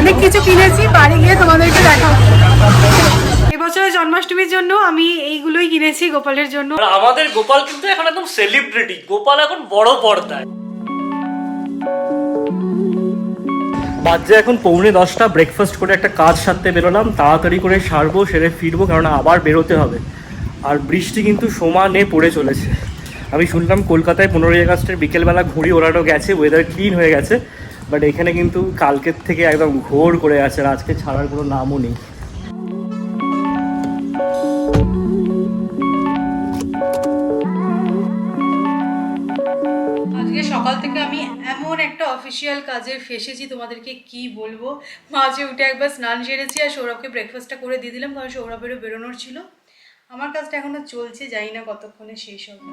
অনেক কিছু কিনেছি, বাড়ি গিয়ে তোমাদেরকে দেখাবো। এবছরের জন্মাষ্টমীর জন্য আমি এইগুলোই কিনেছি গোপালের জন্য। আমাদের গোপাল কিন্তু এখন একদম সেলিব্রিটি, গোপাল এখন বড় পর্দায়। বাজে এখন 9:45, ব্রেকফাস্ট করে একটা কাজ সারতে বেরোলাম, তাড়াতাড়ি করে সারবো, সেরে ফিরবো, কারণ আবার বেরোতে হবে। আর বৃষ্টি কিন্তু সমানে পড়ে চলেছে। আমি শুনলাম কলকাতায় 15ই আগস্টের বিকেলবেলা ঘুড়ি ওড়ানো গেছে, ওয়েদার ক্লিন হয়ে গেছে, বাট এখানে কিন্তু কালকের থেকে একদম ঘোর করে আছে, আর আজকে ছাড়ার কোনো নামও নেই। সকাল থেকে আমি এমন একটা অফিসিয়াল কাজে ফেসেছি, তোমাদেরকে কি বলবো। মাঝে উঠে একবার স্নান সেরেছি আর সৌরভকে ব্রেকফাস্টটা করে দিয়ে দিলাম, কারণ সৌরভেরও বেরোনোর ছিল। আমার কাজটা এখনো চলছে, জানি না কতক্ষণে শেষ হবে।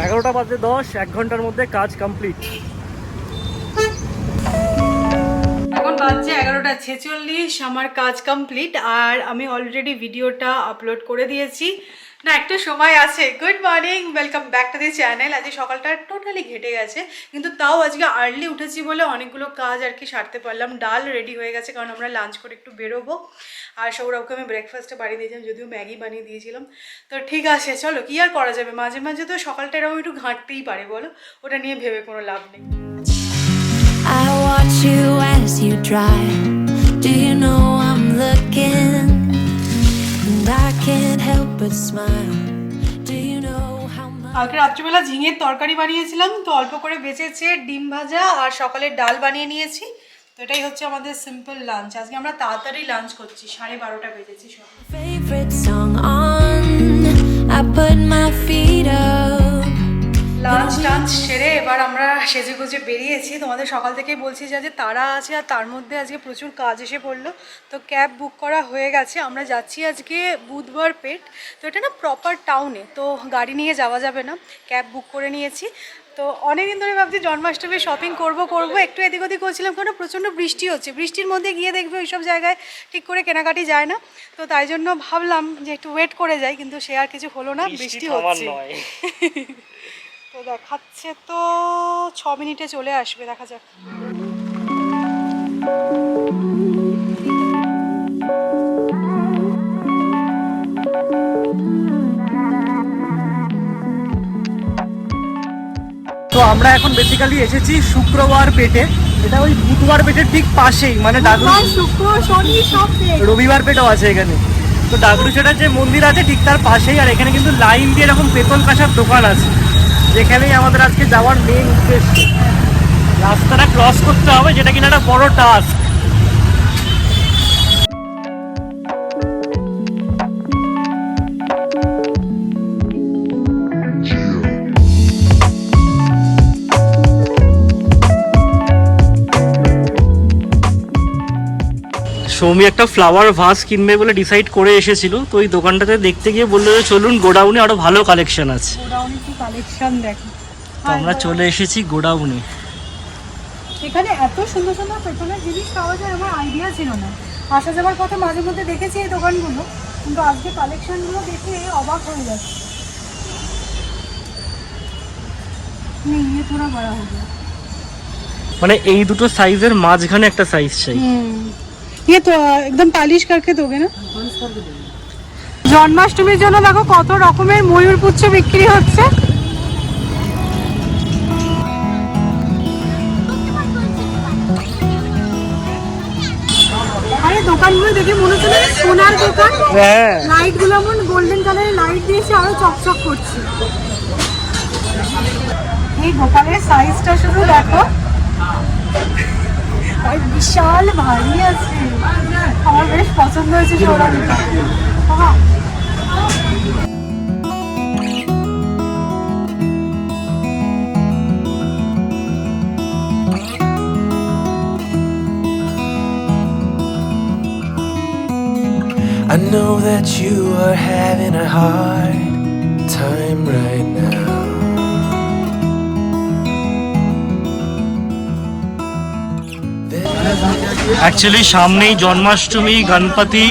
11:10, 1 ঘন্টার মধ্যে কাজ কমপ্লিট। এখন বাজছে 11:46, আমার কাজ কমপ্লিট। আর আমি অলরেডি ভিডিওটা আপলোড করে দিয়েছি, না একটা সময় আছে। Good morning, welcome back to the channel. আজকে সকালটা টোটালি ঘেটে গেছে, কিন্তু তাও আজকে আর্লি উঠেছি বলে অনেকগুলো কাজ আর কি সারতে পারলাম। ডাল রেডি হয়ে গেছে, কারণ আমরা লাঞ্চ করে একটু বেরোবো। আর সৌরভকে আমি ব্রেকফাস্টে বানিয়ে দিয়েছিলাম, যদিও ম্যাগি বানিয়ে দিয়েছিলাম। তো ঠিক আছে, চলো কি আর করা যাবে, মাঝে মাঝে তো সকালটা এরকম একটু ঘাঁটতেই পারে, বলো, ওটা নিয়ে ভেবে কোনো লাভ নেই। I watch you as you drive. Do you know I'm looking? And I can't help but smile. Do you know how much? কালকে রাত্রিবেলা ঝিঙের তরকারি বানিয়েছিলাম, তো অল্প করে বেঁচেছে, ডিম ভাজা আর সকালের ডাল বানিয়ে নিয়েছি। তো এটাই হচ্ছে আমাদের সিম্পল লাঞ্চ। আজকে আমরা তাড়াতাড়ি লাঞ্চ করছি, 12:30 বেজেছি সব। Favorite song on. I put my feet up. Lunch টাঞ্চ সেরে এবার আমরা সেজে গুজে বেরিয়েছি। তোমাদের সকাল থেকেই বলছি যে তারা আছে, আর তার মধ্যে আজকে প্রচুর কাজ এসে পড়লো। তো ক্যাব বুক করা হয়ে গেছে, আমরা যাচ্ছি আজকে বুধবার পেট। তো এটা না প্রপার টাউনে, তো গাড়ি নিয়ে যাওয়া যাবে না, ক্যাব বুক করে নিয়েছি। তো অনেকদিন ধরে ভাবছি জন্মাষ্টমী শপিং করব, একটু এদিক ওদিক করছিলাম, কারণ প্রচণ্ড বৃষ্টি হচ্ছে। বৃষ্টির মধ্যে গিয়ে দেখবে ওইসব জায়গায় ঠিক করে কেনাকাটি যায় না। তো তাই জন্য ভাবলাম যে একটু ওয়েট করে যাই, কিন্তু সে আর কিছু হলো না, বৃষ্টি হচ্ছে। তো দেখাচ্ছে তো 6 মিনিটে চলে আসবে, দেখা যাক। তো আমরা এখন বেসিক্যালি এসেছি শুক্রবার পেটে। এটা ওই বুধবার পেটের ঠিক পাশেই, মানে শুক্র শনি সব রবিবার পেটও আছে এখানে। তো ডাগরুচেটার যে মন্দির আছে ঠিক তার পাশেই। আর এখানে কিন্তু লাইন দিয়ে এরকম পেতল কাঁসার দোকান আছে, যেখানেই আমাদের আজকে যাওয়ার মেন উদ্দেশ্য। রাস্তাটা ক্রস করতে হবে, যেটা কিনা একটা বড় টাস্ক। সৌমি একটা ফ্লাওয়ার ভাস কিনবে বলে ডিসাইড করে এসেছিল। তো ওই দোকানটাতে দেখতে গিয়ে বললো যে চলুন গোডাউনে আরো ভালো কালেকশন আছে। গোডাউনে কি কালেকশন দেখো। তো আমরা চলে এসেছি গোডাউনে। এখানে এত সুন্দর সুন্দর পেতলের জিনিস পাওয়া যায়, আমার আইডিয়া ছিল না। আসা যাওয়ার পথে মাঝে মধ্যে দেখেছি এই দোকানগুলো, কিন্তু আজকে কালেকশনগুলো দেখে অবাক হয়ে যাচ্ছে। নিয়ে থোড়া বড় হবে, মানে এই দুটো সাইজের মাঝখানে একটা সাইজ চাই। ये तो एकदम पालिश करके दोगे ना। জন্মাষ্টমীর জন্য দেখো কত রকমের ময়ূর পুচ্ছ বিক্রি হচ্ছে। আরে দোকানগুলো দেখে মনে হচ্ছে সোনার দোকান। হ্যাঁ, লাইট গুলো এমন গোল্ডেন কালারের লাইট দিয়েছে, আরো চকচক করছে। এই গোপালের সাইজটা শুধু দেখো, আর বিশাল ভারী আছে। আমার বেশ পছন্দ হয়েছে সৌরভটা। I know that you are having a hard time right now. Actually সামনেই জন্মাষ্টমী, গণপতি,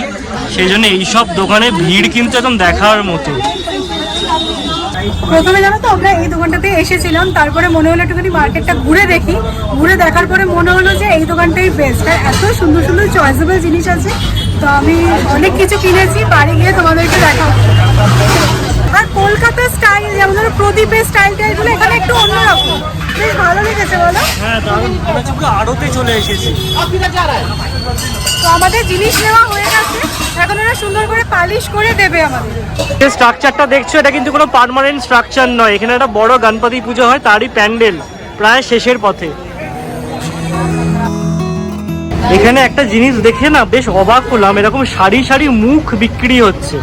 সেই জন্য এইসব দোকানে ভিড় কিন্তু একদম দেখার মতো। প্রথমে জানো তো আমরা এই দোকানটাতে এসেছিলাম, তারপরে মনে হলো একটুখানি মার্কেটটা ঘুরে দেখি। ঘুরে দেখার পরে মনে হলো যে এই দোকানটাই বেস্ট, আর এত সুন্দর সুন্দর চয়েসেবল জিনিস আছে। তো আমি অনেক কিছু কিনেছি, বাড়ি গিয়ে তোমাদেরকে দেখাবো। আর কলকাতা স্টাইল, যেমন ধরো প্রদীপের স্টাইলটা, এগুলো এখানে একটু অন্যরকম, বেশ ভালো লেগেছে বলো? হ্যাঁ দারুণ, পুরো আড়তে চলে এসেছি। তো আমাদের জিনিস নেওয়া হয়ে গেছে, এখন ওরা সুন্দর করে পালিশ করে দেবে আমাদের। যে স্ট্রাকচারটা দেখছো এটা কিন্তু কোনো পার্মানেন্ট স্ট্রাকচার নয়, এখানে একটা বড় গণপতি পুজো হয়, তারই প্যান্ডেল প্রায় শেষের পথে। এখানে একটা জিনিস দেখে না বেশ অবাক হলাম, এরকম সারি সারি মুখ বিক্রি হচ্ছে।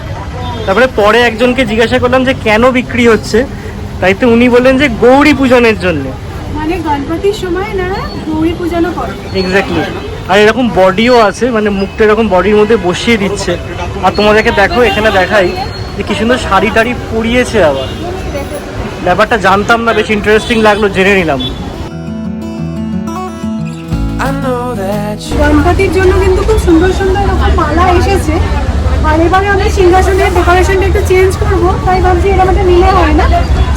তারপরে পরে একজনকে জিজ্ঞাসা করলাম যে কেন বিক্রি হচ্ছে, তাই তো উনি বললেন যে গৌরী পূজনের জন্য। মানে গণপতির সময় না গৌরী পূজনও করে। এক্স্যাক্টলি। আর এরকম বডিও আছে, মানে মুখটা এরকম বডির মধ্যে বসিয়ে দিচ্ছে। আর তোমাদেরকে দেখো এখানে দেখাই যে কি সুন্দর শাড়ি টাড়ি পরিয়েছে। আবার ব্যাপারটা জানতাম না, বেশ ইন্টারেস্টিং লাগলো, জেনে নিলাম। I know that you গণপতির জন্য কিন্তু খুব সুন্দর সুন্দর এরকম মালা এসেছে। আর এবারে আমি সিংহাসনের ডেকোরেশনটা একটু চেঞ্জ করব, তাই ভাবছি এরকম একটা নিলে হয় না।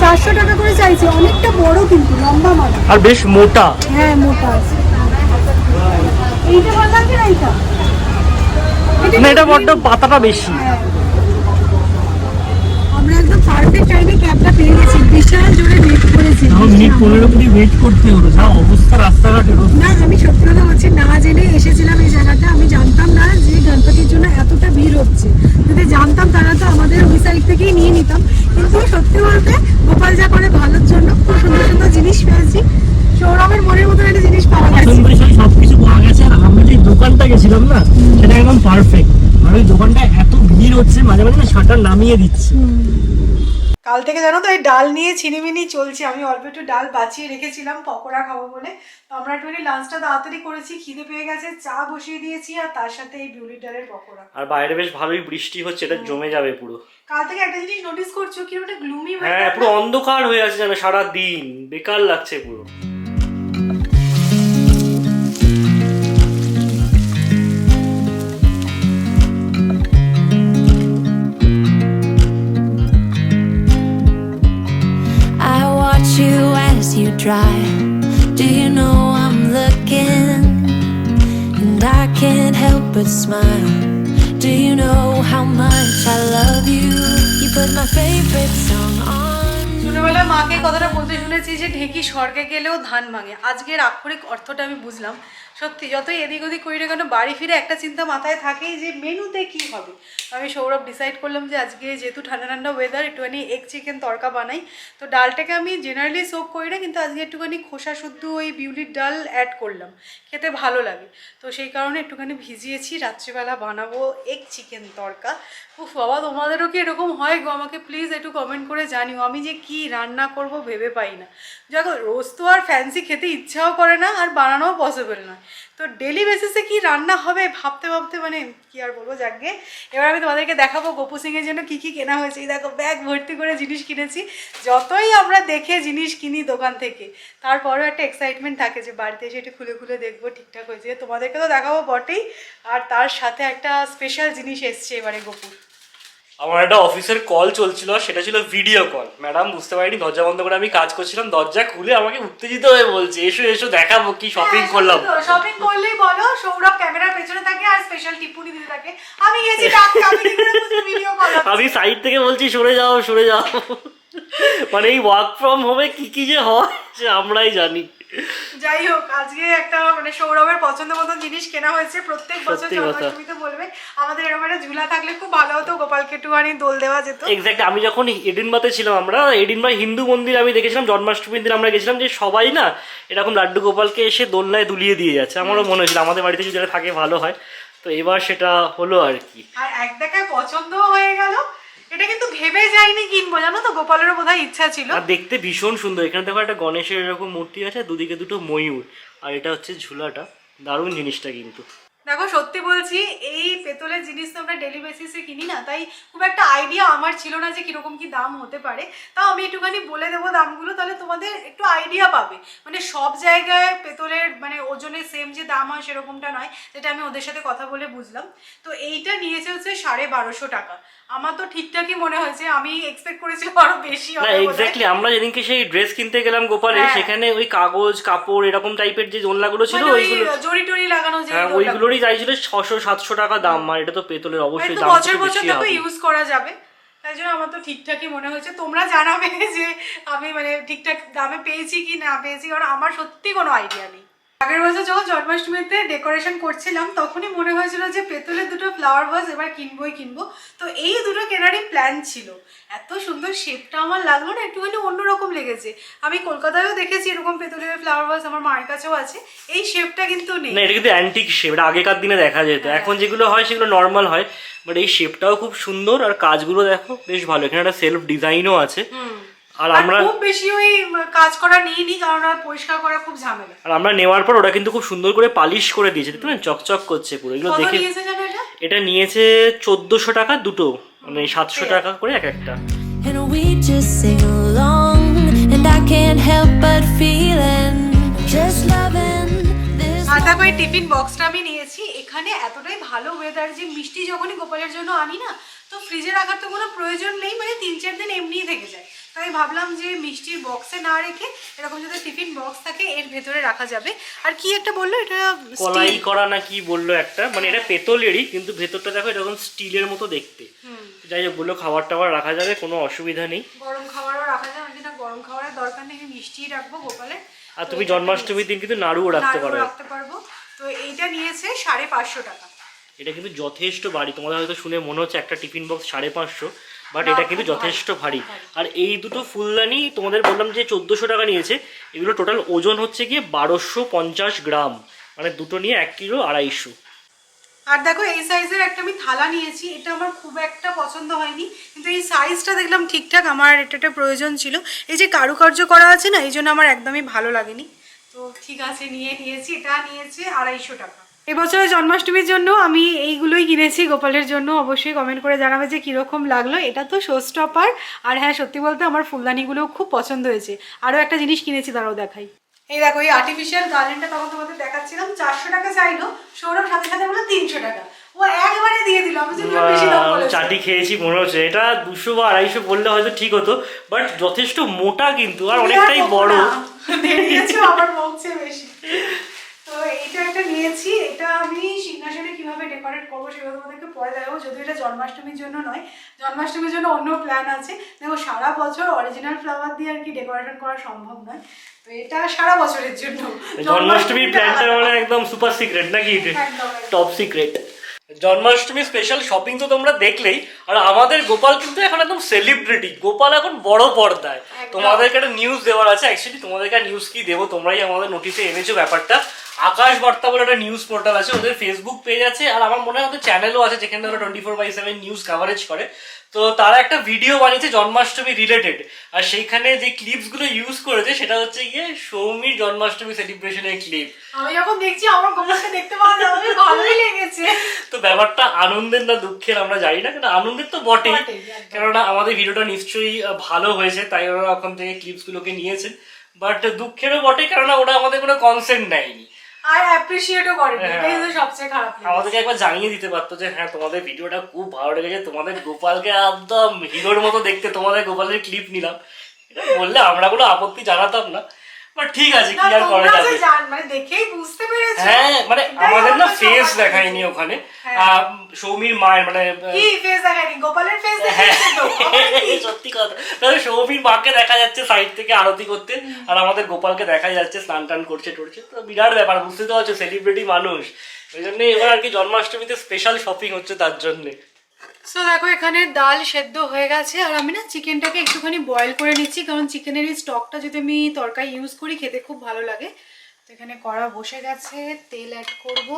400 টাকা করে চাইছি, অনেকটা বড় কিন্তু লম্বা মালা। আর বেশ মোটা। হ্যাঁ মোটা আছে। এইটা ভালো লাগছে না? এইটা না, এটা বড্ড পাতাটা বেশি। হ্যাঁ। আমরা একদম পারফেক্ট টাইমে ক্যাবটা পেয়ে গেছি, বিশাল জোরে ওয়েট করেছি। মিনিট 15 মিনিট ওয়েট করতে হলো, যা অবস্থা রাস্তাঘাটের। না আমি সত্যি কথা বলছি, না জেনে এসেছিলাম এই জায়গাটা। আমি জানতাম না যে গণপতির জন্য এতটা ভিড় হচ্ছে। যদি জানতাম তাহলে তো আমাদের ওই সাইড থেকেই নিয়ে নিতাম। কিন্তু সত্যি বলতে গোপাল যা করে ভালোর জন্য, খুব সুন্দর সুন্দর জিনিস পেয়েছি। সৌরভের মনের মতন একটা জিনিস পাওয়া গেছে। সবকিছু পাওয়া গেছে। আর আমরা যে দোকানটা গেছিলাম না, সেটা একদম পারফেক্ট। আর ওই দোকানটা এত ভিড় হচ্ছে, মাঝে মাঝে না শাটার নামিয়ে দিচ্ছে। কাল থেকে জানো তো এই ডাল নিয়ে ছিনিমিনি চলছে। আমি অল্প একটু ডাল বাঁচিয়ে রেখেছিলাম পকোড়া খাবো বলে। তো আমরা একটুখানি লাঞ্চটা তাড়াতাড়ি করেছি, খিদে পেয়ে গেছে, চা বসিয়ে দিয়েছি, আর তার সাথে এই বিউলির ডালের পকোড়া। আর বাইরে বেশ ভালোই বৃষ্টি হচ্ছে, এটা জমে যাবে পুরো। কাল থেকে একটা জিনিস নোটিস করছো, কি একটা গ্লুমি হয়ে হ্যাঁ, পুরো অন্ধকার হয়ে আছে যেন সারা দিন, বেকার লাগছে পুরো। I watch you as you drive. Do you know I'm looking? And I can't help but smile. Do you know how much I love you? You put my favorite song on. ছোটবেলায় মাকে কথাটা বলতে শুনেছি যে ঢেকি স্বর্গে গেলেও ধান ভাঙে। আজকের আক্ষরিক অর্থটা আমি বুঝলাম। সত্যি যতই এদিক ওদিক করি না কেন, বাড়ি ফিরে একটা চিন্তা মাথায় থাকেই যে মেনুতে কি হবে। আমি সৌরভ ডিসাইড করলাম যে আজকে যেহেতু ঠান্ডা ঠান্ডা ওয়েদার, একটুখানি এগ চিকেন তড়কা বানাই। তো ডালটাকে আমি জেনারেলি সোক করি না, কিন্তু আজকে একটুখানি খোসা শুদ্ধ ওই বিউলির ডাল অ্যাড করলাম, খেতে ভালো লাগে। তো সেই কারণে একটুখানি ভিজিয়েছি, রাত্রিবেলা বানাবো এগ চিকেন তড়কা। উফ বাবা, তোমাদেরও কি এরকম হয় গো? আমাকে প্লিজ একটু কমেন্ট করে জানিও। আমি যে কি রান্না করব ভেবে পাই না। দেখো রোজ তো আর ফ্যান্সি খেতে ইচ্ছাও করে না, আর বানানোও পসিবল নয়। তো ডেলি বেসিসে কি রান্না হবে ভাবতে ভাবতে মানে কি আর বলবো। যাকে এবার আমি তোমাদেরকে দেখাবো গোপু সিংয়ের জন্য কী কী কেনা হয়েছে। এই দেখো ব্যাগ ভর্তি করে জিনিস কিনেছি। যতই আমরা দেখে জিনিস কিনি দোকান থেকে, তারপরেও একটা এক্সাইটমেন্ট থাকে যে বাড়িতে এসে একটু খুলে খুলে দেখবো ঠিকঠাক হয়েছে। তোমাদেরকে তো দেখাবো বটেই, আর তার সাথে একটা স্পেশাল জিনিস এসছে এবারে গোপুর। আমার একটা অফিসের কল চলছিল, সেটা ছিল ভিডিও কল। ম্যাডাম বুঝতে পারিনি, দরজা বন্ধ করে আমি কাজ করছিলাম, দরজা খুলে আমাকে উত্তেজিত হয়ে বলছে এসো এসো দেখাবো কি শপিং করলাম। শপিং করলেই বলো সৌরভ ক্যামেরার পেছনে থাকে আর স্পেশাল টিপ্পনি দিতে থাকে। আমি গেছি টাকা, আমি কি করে বুঝবো ভিডিও কল? আমি সাইড থেকে বলছি সরে যাও সরে যাও। মানে এই ওয়ার্ক ফ্রম হোমে কি কি যে হয় সে আমরাই জানি। যাই হোক, আজকে একটা মানে সৌরভের পছন্দ মতন জিনিস কেনা হয়েছে। প্রত্যেক বছর জন্মাষ্টমীতে বলবে আমাদের এরকম একটা ঝুলা থাকলে খুব ভালো হতো, গোপালকে একটুখানি দোল দেওয়া যেত। এক্স্যাক্ট। আমি যখন এডিনবাতে ছিলাম, আমরা এডিনবাই হিন্দু মন্দির আমি দেখেছিলাম, জন্মাষ্টমীর দিন আমরা গেছিলাম, যে সবাই না এরকম লাড্ডু গোপালকে এসে দোলনায় দুলিয়ে দিয়ে যাচ্ছে। আমারও মনে হয়েছিল আমাদের বাড়িতে যদি থাকে ভালো হয়। তো এবার সেটা হলো আর কি। আর এক দেখায় পছন্দও হয়ে গেল। এটা কিন্তু ভেবে যাইনি কিনবো, জানো তো, গোপালেরও বোধহয় ইচ্ছা ছিল। আর দেখতে ভীষণ সুন্দর। এখানে দেখো একটা গণেশের এরকম মূর্তি আছে, দুদিকে দুটো ময়ূর, আর এটা হচ্ছে ঝুলাটা। দারুণ জিনিসটা কিন্তু। দেখো সত্যি বলছি, এই পেতলের জিনিস তো আমরা ডেলি বেসিসে কিনি না, তাই খুব একটা আইডিয়া আমার ছিল না যে কিরকম কি দাম হতে পারে। তাও আমি একটুখানি বলে দেবো দামগুলো, তাহলে তোমাদের একটু আইডিয়া পাবে। মানে সব জায়গায় পেতলের মানে ওজনের সেম যে দাম হয় সেরকমটা নয়, যেটা আমি ওদের সাথে কথা বলে বুঝলাম। তো এইটা নিয়েছে হচ্ছে 1250 টাকা। আমার তো ঠিকঠাকই মনে হয়েছে, আমি এক্সপেক্ট করেছিলাম আরো বেশি না হবে। এক্স্যাক্টলি, আমরা যেদিনকে সেই ড্রেস কিনতে গেলাম গোপালের, সেখানে ওই কাগজ কাপড় এরকম টাইপের যে দোলনাগুলো ছিল ওইগুলো জড়ি টড়ি লাগানো, যে ওইগুলোরই চাইছিল 600-700 টাকা দাম। আর এটা তো পেতলের অবশ্যই দাম বছর বছর দেখো ইউজ করা যাবে, তাই জন্য আমার তো ঠিকঠাকই মনে হয়েছে। তোমরা জানাবে যে আমি মানে ঠিকঠাক দামে পেয়েছি কি না পেয়েছি, কারণ আমার সত্যি কোনো আইডিয়া নেই। আগের বছর যখন জন্মাষ্টমীতে ডেকোরেশন করছিলাম তখনই মনে হয়েছিল যে পেতলের দুটো ফ্লাওয়ার ভাস এবার কিনবো। তো এই দুটো কেনারই প্ল্যান ছিল। এত সুন্দর শেপটা আমার লাগলো না, একটুখানি অন্যরকম লেগেছে। আমি কলকাতায়ও দেখেছি এরকম পেতলের ফ্লাওয়ার ভাস, আমার মায়ের কাছেও আছে। এই শেপটা কিন্তু নেই। না এটা কিন্তু অ্যান্টিক শেপ, এটা আগেকার দিনে দেখা যেত। এখন যেগুলো হয় সেগুলো নর্মাল হয়, বাট এই শেপটাও খুব সুন্দর। আর কাজগুলো দেখো বেশ ভালো, এখানে একটা সেলফ ডিজাইনও আছে। আর আমরা খুব বেশি ওই কাজ করা নিইনি, কারণ আর পরিষ্কার করা খুব ঝামেলা। আর আমরা নেওয়ার পর ওরা কিন্তু খুব সুন্দর করে পালিশ করে দিয়েছে, দেখতে না চকচক করছে পুরো। এগুলো দেখে এটা নিয়েছে 1400 টাকা দুটো, মানে 700 টাকা করে এক একটা। And we just sing along, and I can't help but feeling just loving this. আর দেখো এই টিফিন বক্সটা আমি নিয়েছি। এখানে এতটাই ভালো ওয়েদার যে মিষ্টি যখনই গোপালের জন্য আনি না, তো ফ্রিজে রাখার তো কোনো প্রয়োজন নেই, মানে 3-4 দিন এমনিই থেকে যায়। তাই ভাবলাম যে মিষ্টির বক্সে না রেখে এরকম যদি টিফিন বক্স থাকে এর ভেতরে রাখা যাবে। আর কি একটা বললো, এটা কলাই করা না কি বললো একটা, মানে এটা পেতলেরই কিন্তু ভেতরটা দেখো এরকম স্টিলের মতো দেখতে। যাই হোক বললো খাবার টাবার রাখা যাবে, কোনো অসুবিধা নেই। গরম খাবারও রাখা যাবে, আমি না গরম খাবারের দরকার নেই, আমি মিষ্টি রাখবো গোপালের। আর তুমি জন্মাষ্টমীর দিন কিন্তু নাড়ুও রাখতে পারবো। তো এইটা নিয়েছে 550 টাকা। এটা কিন্তু যথেষ্ট ভারী। তোমাদের হয়তো শুনে মনে হচ্ছে একটা টিফিন বক্স 550, বাট এটা কিন্তু যথেষ্ট ভারী। আর এই দুটো ফুলদানি তোমাদের বললাম যে 1400 টাকা নিয়েছে। এগুলো টোটাল ওজন হচ্ছে গিয়ে 1250 গ্রাম, মানে দুটো নিয়ে 1 কিলো 250। আর দেখো এই সাইজের একটা আমি থালা নিয়েছি, এটা আমার খুব একটা পছন্দ হয়নি, কিন্তু এই সাইজটা দেখলাম ঠিকঠাক, আমার এটা প্রয়োজন ছিল। এই যে কারুকার্য করা আছে না, এই জন্য আমার একদমই ভালো লাগেনি। তো ঠিক আছে নিয়েছি। এটা নিয়েছে 250 টাকা। এবছরের জন্মাষ্টমীর জন্য আমি এইগুলোই কিনেছি গোপালের জন্য। অবশ্যই কমেন্ট করে জানাবে যে কীরকম লাগলো। এটা তো শো স্টপার। আর হ্যাঁ সত্যি বলতে আমার ফুলদানিগুলোও খুব পছন্দ হয়েছে। আরও একটা জিনিস কিনেছি, তারাও দেখাই। এই দেখো এই আর্টিফিশিয়াল গার্ডেনটা তখন তোমাদের দেখাচ্ছিলাম, 400 টাকা চাইলো, সৌরভ সাথে সাথে বলে 300 টাকা। ও একবারে দিয়ে দিল। আমি যে বেশি দাম বলেছি, চাটি খেয়েছি মনে হচ্ছে। এটা 200 বা 250 বললে হয়তো ঠিক হতো, বাট যথেষ্ট মোটা কিন্তু, আর অনেকটাই বড়। বেরিয়েছে আমার বলছে বেশি। তো এইটা একটা নিয়েছি। এটা আমি সিংহাসনে কিভাবে ডেকোরেট করবো সেগুলো তোমাদেরকে পরে দেখাবো, যদিও এটা জন্মাষ্টমীর জন্য নয়। জন্মাষ্টমীর জন্য অন্য প্ল্যান আছে। দেখো সারা বছর অরিজিনাল ফ্লাওয়ার দিয়ে আর কি ডেকোরেশন করা সম্ভব নয়, তো এটা সারা বছরের জন্য। জন্মাষ্টমীর প্ল্যানটা মানে একদম সুপার সিক্রেট নাকি, top secret. Janmashtami special shopping তো তোমরা দেখলেই। আর আমাদের গোপাল কিন্তু এখন একদম সেলিব্রিটি। গোপাল এখন বড় পর্দায়। তোমাদেরকে একটা নিউজ দেওয়ার আছে। অ্যাকচুয়ালি তোমাদেরকে নিউজ কি দেবো, তোমরাই আমাদের নোটিসে এনেছো ব্যাপারটা। আকাশ বার্তা বলে একটা নিউজ পোর্টাল আছে, ওদের ফেসবুক পেজ আছে, আর আমার মনে হয় ওদের চ্যানেলও আছে, যেখানে ওরা 24/7 নিউজ কাভারেজ করে। তো তারা একটা ভিডিও বানিয়েছে জন্মাষ্টমী রিলেটেড, আর সেইখানে যে ক্লিপসগুলো ইউজ করেছে সেটা হচ্ছে গিয়ে সৌমির জন্মাষ্টমী সেলিব্রেশনের ক্লিপ। আমি যখন দেখছি আমার গোপালকে দেখতে পাওয়া যাবে, ভালোই লেগেছে। তো ব্যাপারটা আনন্দের না দুঃখের আমরা জানি না, কিন্তু আনন্দের তো বটেই, কেননা আমাদের ভিডিওটা নিশ্চয়ই ভালো হয়েছে, তাই ওরা ওখান থেকে ক্লিপসগুলোকে নিয়েছেন। বাট দুঃখেরও বটে, কেননা ওরা আমাদের কোনো কনসেন্ট নেয়নি আর অ্যাপ্রিশিয়েটও করেনি। এটাই তো সবচেয়ে খারাপ। আমাদেরকে একবার জানিয়ে দিতে পারতো যে হ্যাঁ তোমাদের ভিডিওটা খুব ভালো লেগেছে, তোমাদের গোপালকে একদম হিরোর মতো দেখতে, তোমাদের গোপালের ক্লিপ নিলাম, এটা বললে আমরা কোনো আপত্তি জানাতাম না। বাট ঠিক আছে, কি আর করা যাবে। মানে দেখেই বুঝতে পেরেছো। হ্যাঁ মানে আমাদের না ফেস দেখায়নি ওখানে। সৌমির মায়ের মানে কি ফেস দেখায়নি, গোপালের ফেস দেখাচ্ছে তো। সত্যি কথা, তাহলে সৌমির মাকে দেখা যাচ্ছে সাইড থেকে আরতি করতে, আর আমাদের গোপালকে দেখা যাচ্ছে স্নান টান করছে টরছে। তো বিরাট ব্যাপার, বুঝতে তো পারছো সেলিব্রিটি মানুষ। ওই জন্য এবার আর কি জন্মাষ্টমীতে স্পেশাল শপিং হচ্ছে তার জন্যে। সো দেখো এখানে ডাল সেদ্ধ হয়ে গেছে, আর আমি না চিকেনটাকে একটুখানি বয়েল করে নিচ্ছি, কারণ চিকেনের এই স্টকটা যদি আমি তরকারি ইউজ করি খেতে খুব ভালো লাগে। তো এখানে কড়া বসে গেছে, তেল অ্যাড করব,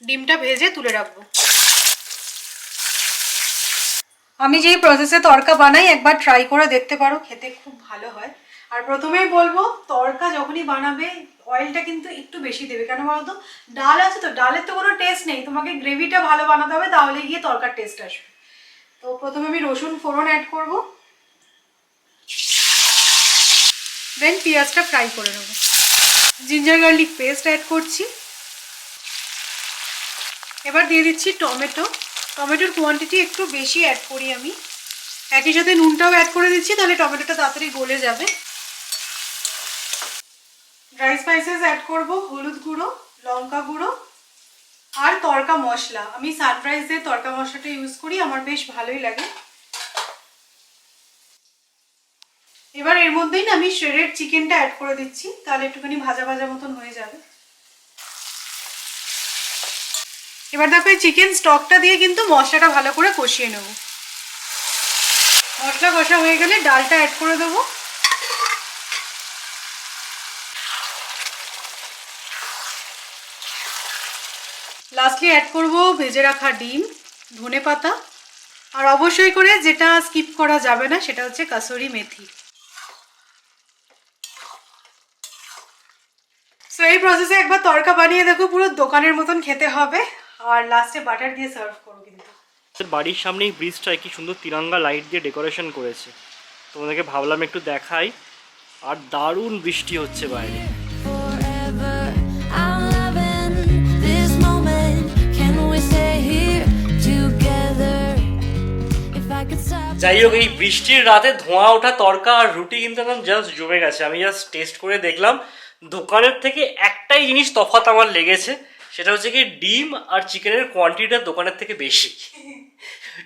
ডিমটা ভেজে তুলে রাখবো। আমি যেই প্রসেসে তরকা বানাই একবার ট্রাই করে দেখতে পারো, খেতে খুব ভালো হয়। আর প্রথমেই বলবো তড়কা যখনই বানাবে অয়েলটা কিন্তু একটু বেশি দেবে, কেন বলতো ডাল আছে তো, ডালের তো কোনো টেস্ট নেই, তোমাকে গ্রেভিটা ভালো বানাতে হবে, তাহলে গিয়ে তড়কার টেস্ট আসবে। তো প্রথমে আমি রসুন ফোড়ন অ্যাড করব, দেন পেঁয়াজটা ফ্রাই করে নেব। জিঞ্জার গার্লিক পেস্ট অ্যাড করছি। এবার দিয়ে দিচ্ছি টমেটো। টমেটোর কোয়ান্টিটি একটু বেশি অ্যাড করি আমি, একই সাথে নুনটাও অ্যাড করে দিচ্ছি, তাহলে টমেটোটা তাড়াতাড়ি গলে যাবে। ড্রাই স্পাইসেস অ্যাড করব, হলুদ গুঁড়ো, লঙ্কা গুঁড়ো আর তড়কা মশলা। আমি সানরাইজের তড়কা মশলাটা ইউজ করি, আমার বেশ ভালোই লাগে। এবার এর মধ্যেই না আমি শ্রেডেড চিকেনটা অ্যাড করে দিচ্ছি, তাহলে একটুখানি ভাজা ভাজা মতন হয়ে যাবে। এবার দেখো এই চিকেন স্টকটা দিয়ে কিন্তু মশলাটা ভালো করে কষিয়ে নেব। মশলা কষা হয়ে গেলে ডালটা অ্যাড করে দেবো। লাস্টলি অ্যাড করব ভেজে রাখা ডিম, ধনেপাতা আর অবশ্যই করে যেটা স্কিপ করা যাবে না সেটা হচ্ছে কাসুরি মেথি। সো এই প্রসেসে একবার তড়কা বানিয়ে দেখো, পুরো দোকানের মতন খেতে হবে। আর লাস্টে বাটার দিয়ে সার্ভ করো। কিন্তু বাড়ির সামনেই ব্রিজটা কি সুন্দর তিরঙ্গা লাইট দিয়ে ডেকোরেশন করেছে, তোমাদেরকে ভাবলাম একটু দেখাই। আর দারুণ বৃষ্টি হচ্ছে বাইরে। forever. I'm loving this moment. Can we stay here together? If I could stop. যাই হোক, এই বৃষ্টির রাতে ধোঁয়া ওঠা তড়কা আর রুটি কিন্তু একদম জাস্ট জমে গেছে। আমি জাস্ট টেস্ট করে দেখলাম, দোকানের থেকে একটাই জিনিস তফাৎ আমার লেগেছে, সেটা হচ্ছে কি ডিম আর চিকেনের কোয়ান্টিটিটা দোকানের থেকে বেশি।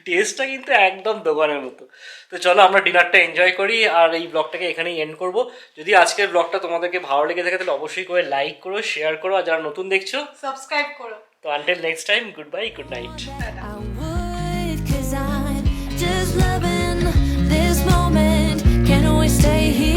টেস্টটা কিন্তু একদম দোকানের মতো। তো চলো আমরা ডিনারটা এনজয় করি, আর এই ব্লগটাকে এখানেই এন্ড করব। যদি আজকের ব্লগটা তোমাদেরকে ভালো লেগে থাকে তাহলে অবশ্যই করে লাইক করো, শেয়ার করো, আর যারা নতুন দেখছো সাবস্ক্রাইব করো। তো until next time, good bye, good night. I would, 'cause I'm just loving this moment. Can we stay here?